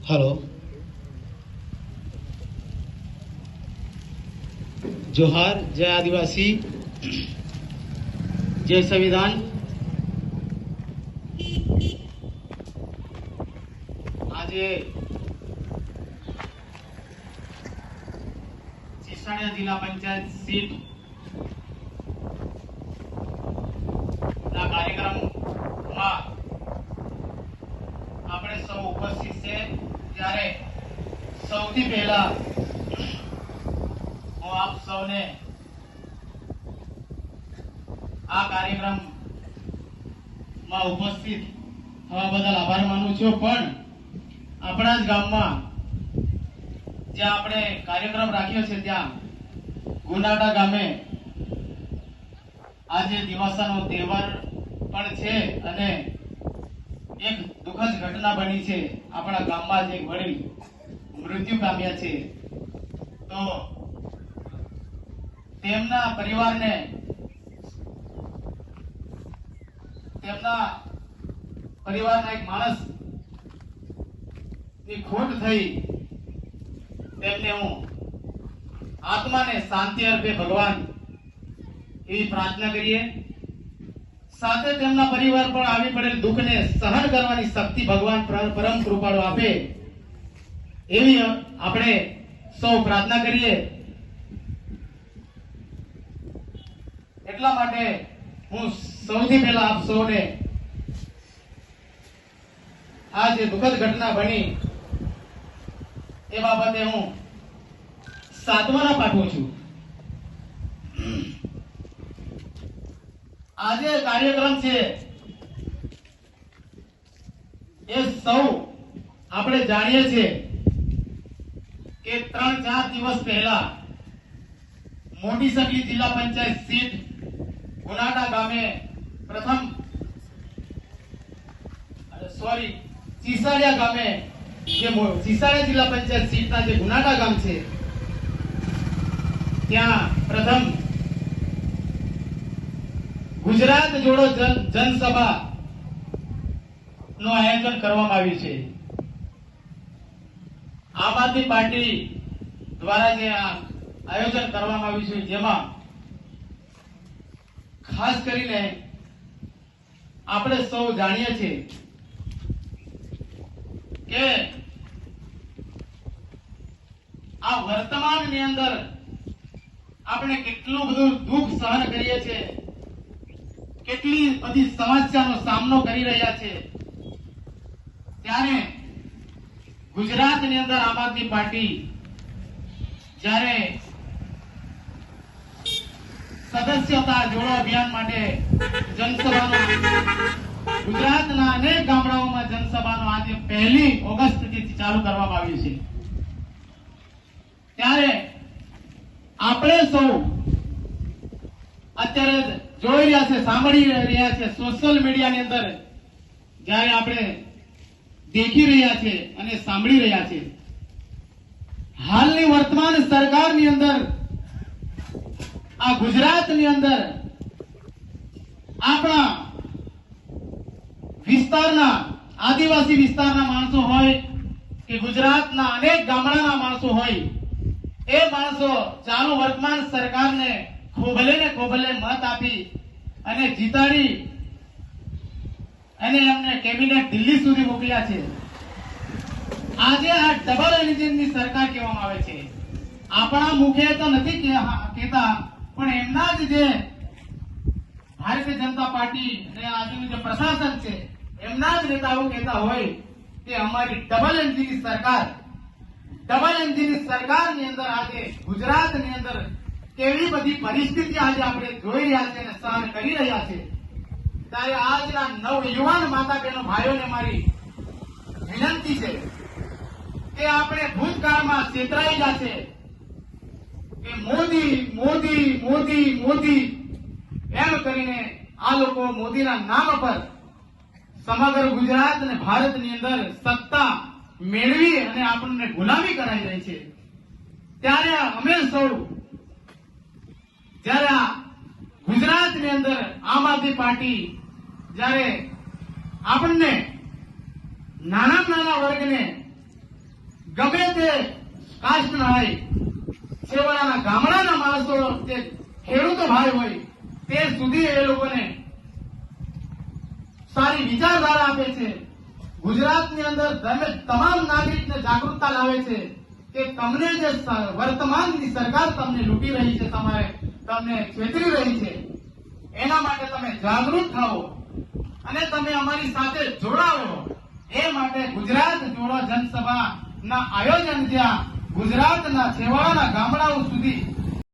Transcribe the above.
Hello, जोहार, जय आदिवासी, जय संविधान। आज सीसाड़िया जिला पंचायत सीट कार्यक्रम આપણે સૌ ઉપસ્થિત છે ત્યારે સૌથી પહેલા હું આપ સૌને આ કાર્યક્રમમાં ઉપસ્થિત થવા બદલ આભાર માનું છું। પણ આપણા જ ગામમાં જ્યાં આપણે કાર્યક્રમ રાખ્યો છે ત્યાં ગુનાટા ગામે આજે દિવાસાનો તહેવાર પણ છે અને એક દુઃખદ ઘટના બની છે। આપણા ગામમાં જ એક વડીલ મૃત્યુ પામ્યા છે, તો તેમના પરિવારને એક માણસ ની ખોટ થઈ, તેમને હું આત્માને શાંતિ અર્પે ભગવાન એવી પ્રાર્થના કરીએ। સાથે તેમના પરિવાર પર આવી પડેલ દુઃખને સહન કરવાની શક્તિ ભગવાન પરમ કૃપાળુ આપે એવી આપણે સૌ પ્રાર્થના કરીએ। એટલા માટે હું સૌથી પહેલા આપ સૌને આ જે દુઃખદ ઘટના બની એ બાબતે હું સાંત્વના પાઠવું છું। આજે કાર્યક્રમ છે એ સૌ આપણે જાણીએ છીએ કે 3-4 દિવસ પહેલા મોટી સગલી જિલ્લા પંચાયત સીટ ગુનાટા ગામે પ્રથમ सीसाड़िया गामे सीसाड़िया जिला पंचायत सीट जे गुनाटा गाम छे त्या प्रथम गुजरात जोड़ो जनसभा नो आयोजन करवामां आव्युं छे। आम आदमी पार्टी द्वारा जे आयोजन करवामां आव्युं छे जेमां खास करीने आपणे सौ जाणीए छीए के आ वर्तमान ની અંદર આપણે કેટલું બધું દુઃખ સહન કરીએ છીએ, કેટલી બધી સમસ્યાનો સામનો કરી રહ્યા છે, ત્યારે ગુજરાતની અંદર આમ આદમી પાર્ટી જ્યારે સદસ્યતા જોડો અભિયાન માટે જનસભાનો ગુજરાતના અનેક ગામડાઓમાં જનસભાનો આજે 1 ઓગસ્ટથી ચાલુ કરવામાં આવ્યું છે, ત્યારે આપણે સૌ અત્યારે જોઈ રહ્યા છે, સાંભળી રહ્યા છે, સોશિયલ મીડિયાની અંદર જ્યારે આપણે દેખી રહ્યા છે અને સાંભળી રહ્યા છે, હાલની વર્તમાન સરકારની અંદર આ ગુજરાતની અંદર આપણા વિસ્તારના આદિવાસી વિસ્તારના માણસો હોય કે ગુજરાતના અનેક ગામડાના માણસો હોય, એ માણસો ચાલુ વર્તમાન સરકારને ખોબલે ને ખોબલે મત આપી અને જીતાડી અને એમને કેબિનેટ દિલ્હી સુધી મોકલ્યા છે। આજે આ ડબલ એન્જિનની સરકાર કહેવામાં આવે છે। આપણા મુખે તો નથી કહેતા, પણ એમના જ જે ભારતીય જનતા પાર્ટી અને આજનું જે પ્રશાસન છે એમના જ નેતાઓ કહેતા હોય કે અમારી ડબલ એન્જિનની સરકારની અંદર આજે ગુજરાતની અંદર કેવી બધી પરિસ્થિતિ આજે આપણે જોઈ રહ્યા છે અને સહન કરી રહ્યા છે, ત્યારે આજના નવયુવાન માતા બહેનો ભાઈઓને મારી વિનંતી છે કે આપણે ભૂતકાળમાં છેતરાઈ ગયા છે કે મોદી મોદી મોદી મોદી એમ કરીને આ લોકો મોદીના નામ પર સમગ્ર ગુજરાત અને ભારતની અંદર સત્તા મેળવી અને આપણને ગુલામી કરાવી રહી છે। ત્યારે અમે સૌ જ્યારે આ ગુજરાતની અંદર આમ આદમી પાર્ટી જ્યારે આપણને નાના નાના વર્ગને ગમે તે કાસ્ટના હોય, છેવાડાના ગામડાના માણસો, જે ખેડૂતો ભાઈ હોય તે સુધી એ લોકોને સારી વિચારધારા આપે છે. ગુજરાતની અંદર તમામ નાગરિકને જાગૃતતા લાવે છે કે તમને જે વર્તમાનની સરકાર તમને લૂંટી રહી છે, તમને છેતરી રહી છે, એના માટે તમે જાગૃત થાઓ અને તમે અમારી સાથે જોડાવો. એ માટે ગુજરાત જોડો જનસભાના આયોજન જ્યાં ગુજરાતના છેવાડાના ગામડાઓ સુધી